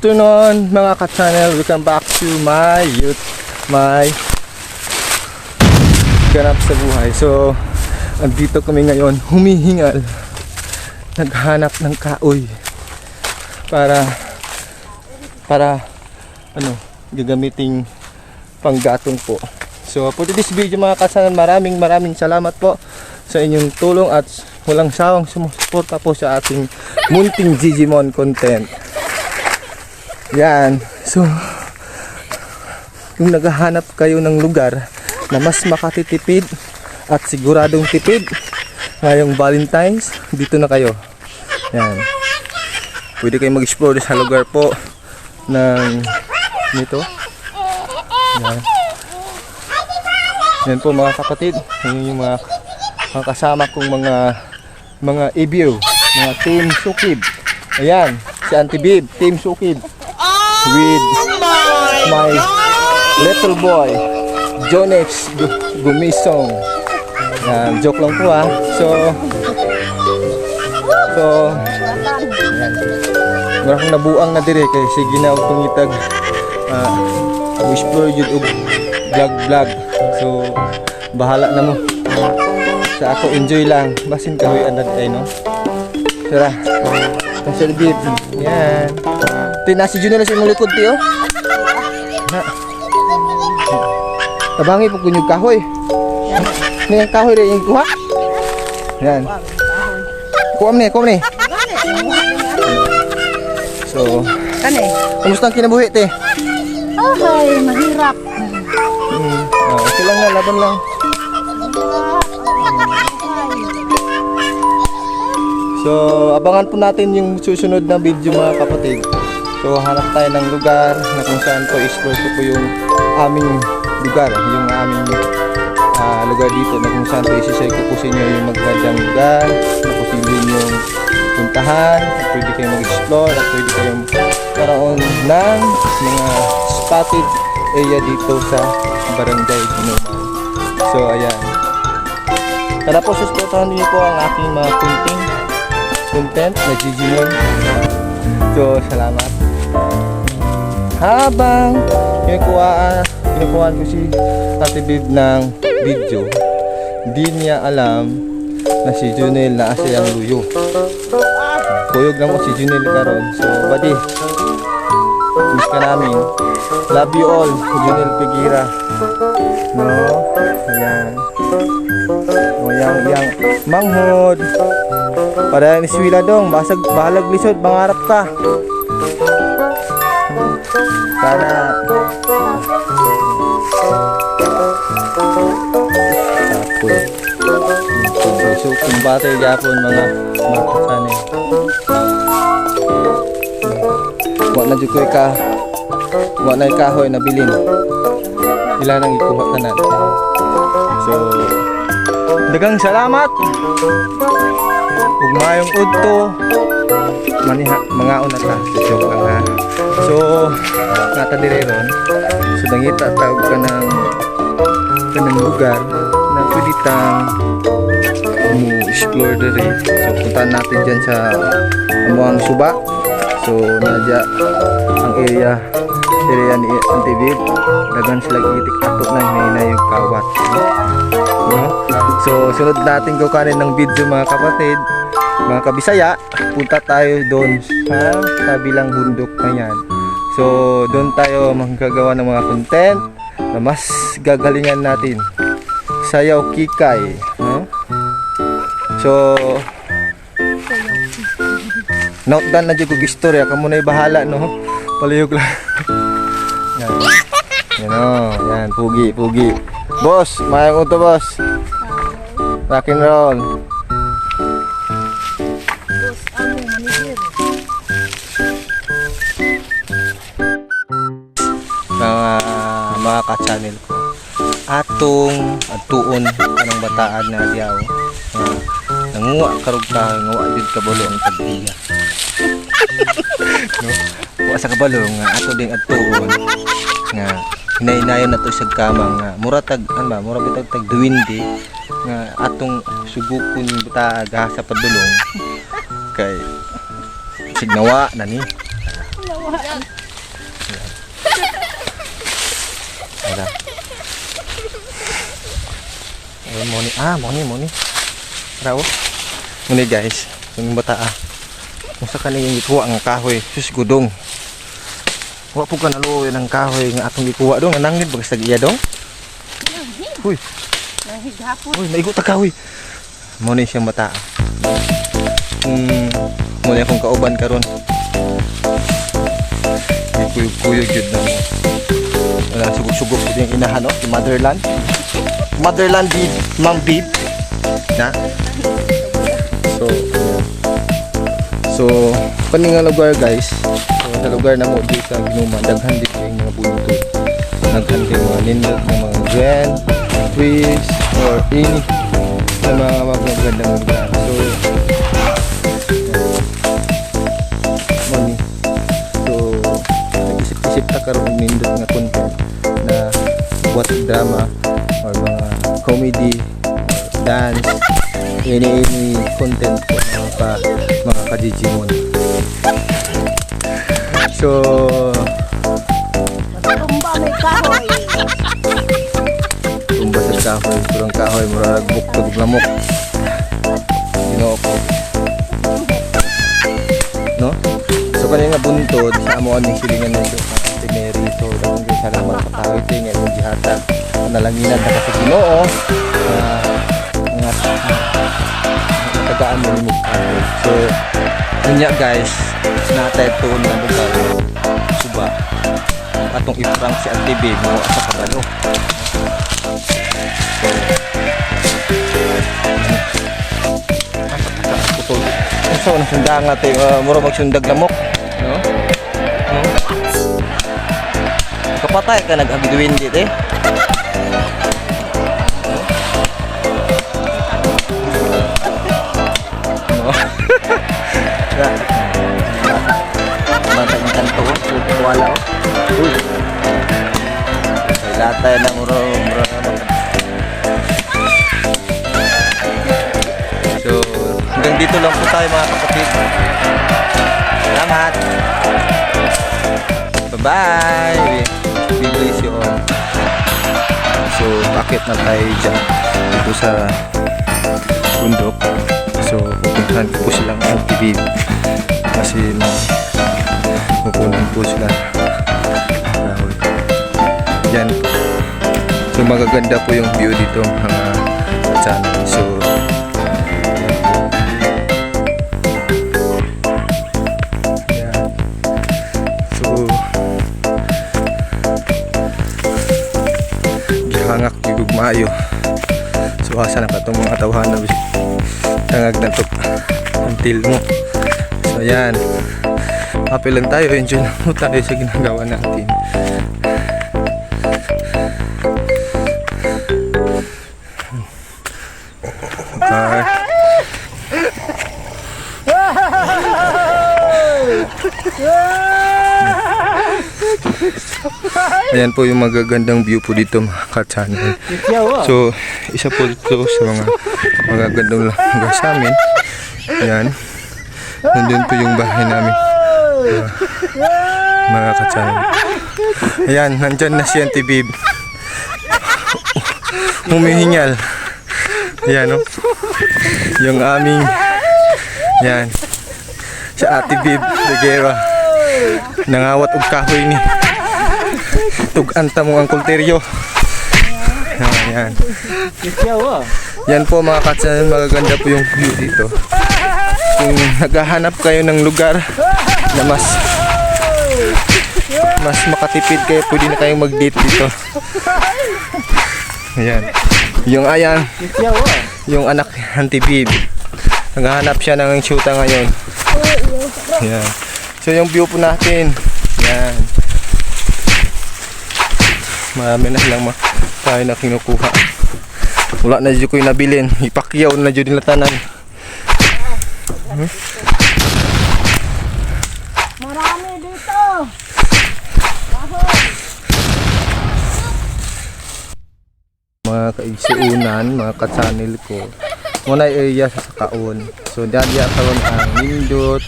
afternoon mga ka-channel, welcome back to my ganap sa buhay. So, andito kami ngayon, humihingal, naghanap ng kahoy para gagamiting panggatong po. So, for this video mga ka-channel, maraming salamat po sa inyong tulong at walang sawang sumusuporta po sa ating munting Digimon content. Yan. So, kung naghahanap kayo ng lugar na mas makatitipid at siguradong tipid ngayong Valentine's, dito na kayo. Yan. Pwede kayong mag-explore sa lugar po ng nito. Yan. Yan po mga kapatid. Yan yung mga kasama kong mga EBU, mga Team Sukib. Ayan, si Auntie Bib, Team Sukib. With my little boy Jonex Gumisong. Yan, joke lang po ha. So yan. Wala akong nabuang na dire kay sige na og tungitag explore yun og vlog. So bahala na mo. Sa ako enjoy lang. Basin kahoy anad ay no. Tara. Kasi bib. Yan. Tina si Junior sa imong likod ti oh. Na. Tabangi po kunyog kahoy. Ni kahoy rin yung kuha. Yan. Kuha ni. So, kumusta ang kinabuhi te? Ay, mahirap. Okay lang na, laban lang. So, abangan po natin yung susunod na video mga kapatid. So, hanap tayo ng lugar na kung saan po explore ko po yung aming lugar. Yung aming lugar dito na kung saan po isisay ko po sa inyo yung magandang lugar na posibleng yung puntahan. Pwede kayong mag-explore at pwede kayong karoon ng mga spotted area dito sa Barangay Ginuman. So, ayan. Tara po, susuportahan niyo po ang aking mga content na Digimon. So, salamat. Habang kinukuhaan ko si Ate Bib ng video, hindi niya alam na si Junel na asa ang luyo. Kuyog lang mo si Junel karon. So, buddy, miss ka namin. Love you all, Junel Pegira. No? Ayan. O, yang manghod. Para ni Swila dong, bahalag lisod, mangarap ka. Sana so kung batay Japon mga kasanay. Wa na kahoy na bilin. Ila nang ikuha tanan. So dagang salamat. Ug mayong udto maniha mga una ta joke lang ha. So nata dire ron. So dangita tawag ka ng lugar na pwede tang explore dire. So puntahan natin dyan sa Amuang Suba. So nadya ang area ni Auntie Bib. Dagan sila itik ato na hinayog kawat. No? So sunod natin kukanin ng video mga kapatid, mga kabisaya. Punta tayo doon sa kabilang bundok na yan. So doon tayo manggagawa ng mga content na mas gagalingan natin. Sayaw kikay. No? So note down na dyan kong istorya. Kamu na'y bahala no. Palihog lang. Yan. Yan o. Yan. Pugi. Boss. Mayang uto boss. Rock and roll. Mga ka-channel ko. Atuon anong bataan na diyaw. Nanguwa karog ka, nguwa jud kabalo ang tagbiya. No? Wa sa kabalo nga ato ding atuon nga hinay-hinayon nato sa kamang nga mura bitag tag duwindi nga atong sugukon buta aga sa padulong kay signawa na ni. Ada. Moni. Raw. Muni guys, yung bata kung sa kaniyang ikuha ang kahoy, sus gudong. Wa po ka naluoy ng kahoy nga atong ikuha dong, nanangid bagas tag-iya dong. Uy, Nahig hapon. naigo ta kahoy. Muni siyang bata. Muni akong kauban karon. Kuyog-kuyog yun na. Wala, sugog-sugog ito yung inahan, no? Yung motherland. Motherland di Ma'am Bib. Na? So, kani nga lugar guys. So, sa lugar na mo di sa Ginuma, daghan di yung mga buntod. Daghan di mga nindot ng mga gwen, trees, or any na mga magagandang lugar. So, money. So, nag-isip-isip na karoon nindot nga content na buat drama or mga comedy, or dance, any content po mga ka-Digimon. So, Tumba may kahoy. tumba sa kahoy, turang kahoy, murag buktog lamok. Ginoo ko. No? So, kanina buntod, sa amo aming silingan nito sa Ate Mary. So, dalang kayo salamat sa tao ito nga itong jihatan. Nalanginan na kasi Ginoo. Tagaan mo yung kahoy. So, yun guys, natay tuon na lugar suba atong ifrang si Ate B mo sa kabalo. So, so nang sundang natin mura magsundag lamok, no? Kapatay ka nag-agiduin dito eh. Mata yung kanto ko, wala o. Uy. May latay na mura naman. So, hanggang dito lang po tayo mga kapatid. Salamat. Bye-bye. We bless you all. So, bakit na tayo dyan dito sa bundok. So, pupuntahan ko po silang LTV kasi pupuntahan po sila yan po. So, magaganda po yung view dito mga channel. So, yan. So, gihangak yung maayo. So, asa na ka itong mga tawhan na tangag na ito until mo. So yan, happy lang tayo, enjoy lang mo tayo sa ginagawa natin. Okay. Ayan po yung magagandang view po dito mga ka-channel. So, isa po dito sa mga magagandang lugar sa amin. Ayan. Nandun po yung bahay namin. Mga ka-channel. Ayan, nandyan na si Auntie Bib. Humihingal. Ayan o. Yung aming, ayan, si Ate Bib Reguera. Nangawat og kahoy ni. Tug-anta mo ang kulteryo. Ayan. Yan po mga ka-channel, magaganda po yung view dito. Kung naghahanap kayo ng lugar na mas makatipid kayo, pwede na kayong mag-date dito. Ayan. Yung anak ni Auntie Bib. Naghahanap siya ng shoota ngayon. Ayan. So yung view po natin. Ayan. Marami na silang tayo na kinukuha. Wala na dyan ko yung nabilin. Ipakyaw na dyan nila tanan. Marami dito. Mga kaigsiunan, mga ka-channel ko. Muna area sa Sakaon. So dyan karon ang nindot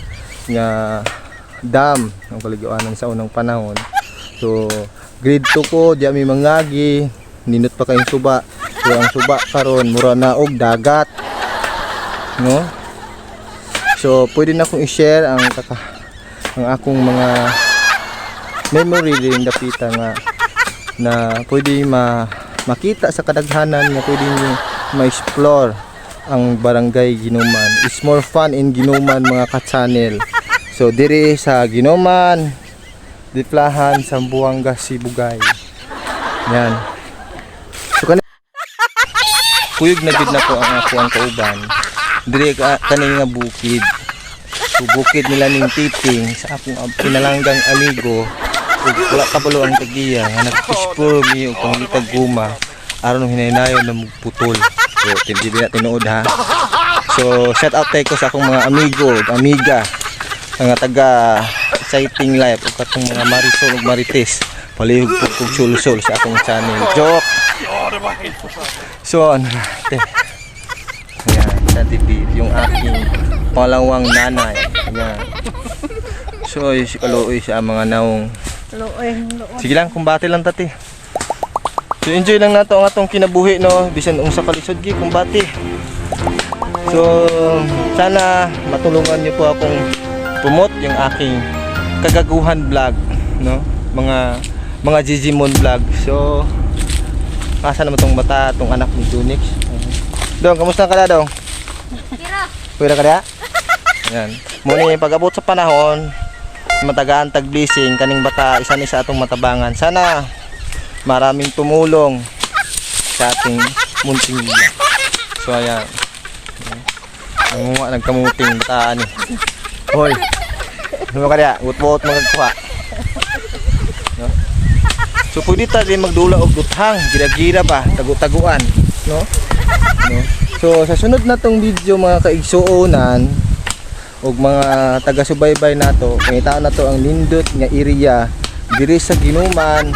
nga dam ang kaligyoanan sa unang panahon. So grade 2 ko di mi mangagi ninot pa kayong suba. So ang suba karon mura na og dagat, no? So pwede na akong i-share ang akong mga memory rin dapita nga na pwede makita sa kadaghanan nga pwede nyo ma-explore ang barangay Ginuman. It's more fun in Ginuman mga ka-channel. So diri sa Ginuman, Diplahan, Zamboanga, Sibugay. Yan. So kuyog na gid na po ang kauban. Diri kani nga bukid. So bukid nila ning titing sa akong pinalanggang amigo. Wala kabalo ang tagiya nga nag-explore mi og pangitag guma aron hinaynayon na magputol. So hindi na tinuod ha. So shout out tayo ko sa akong mga amigo ug amiga nga taga exciting life ug katong mga Marisol ug Marites palihog po kog sul-sul sa akong channel. Joke. So ano natin. Ayan, sa TV yung aking pangalawang nanay. Ayan. So si kaluoy sa mga naong. Sige lang, kumbate lang tati. So enjoy lang nato ang atong kinabuhi no, bisan unsa kalisod gi kumbate. So sana matulungan niyo po akong promote yung aking kagaguhan vlog, no? Mga Gigimon vlog. So asa naman tong bata, tong anak ni Junix. Dong, kamusta ka na dong? Pwede ka na? Yan. Muna yung pag-abot sa panahon, matagaan tag-blessing kaning bata isa ni sa atong matabangan. Sana maraming tumulong sa ating munting nila. So ayan. Nangunga nagkamuting bataan ni. Hoy. Ano ka diya? Gut-but magkuha. No? So pwede ta din magdula og duthang, gira-gira ba, tagu-taguan, no? No? So sa sunod na tong video mga kaigsuonan ug mga taga-subaybay nato, pangita na to ang nindot nga area diri sa Ginuman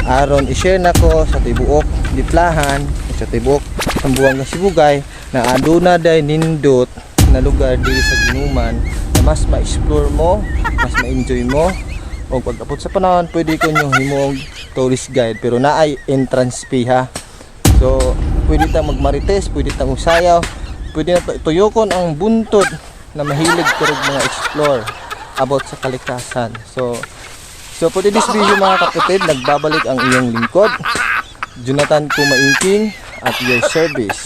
aron i-share nako sa tibuok Diplahan, sa tibuok Zamboanga, Sibugay na aduna day nindot na lugar diri sa Ginuman na mas ma-explore mo, mas ma-enjoy mo o pag-abot sa panahon pwede ko nyo himog tourist guide pero naay entrance fee ha. So pwede tang magmarites, pwede tang usayaw, pwede na tuyokon ang buntod na mahilig karog mga explore about sa kalikasan. So for this video mga kapatid, nagbabalik ang iyong lingkod Jonathan Kumaingking at your service.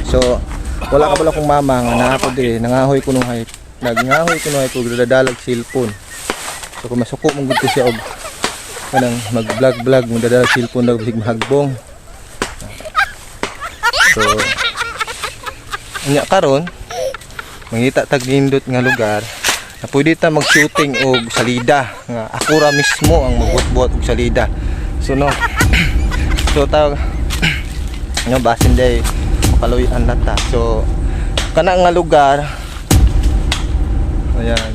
So wala ka pala kong mama nga naako diri nangahoy ko nung hay nagngahoy ko nung hay ko dadalag cellphone. So kung masuko mong gud ko siya og kanang mag-vlog mo dadalag cellphone daw bisig mahagbong. So nya karon mangita tag nindot nga lugar na pwede ta mag-shooting og salida nga ako ra mismo ang magbuot-buot og salida. So no. So tawag no basin day makaluyan nata. So kana nga lugar ayan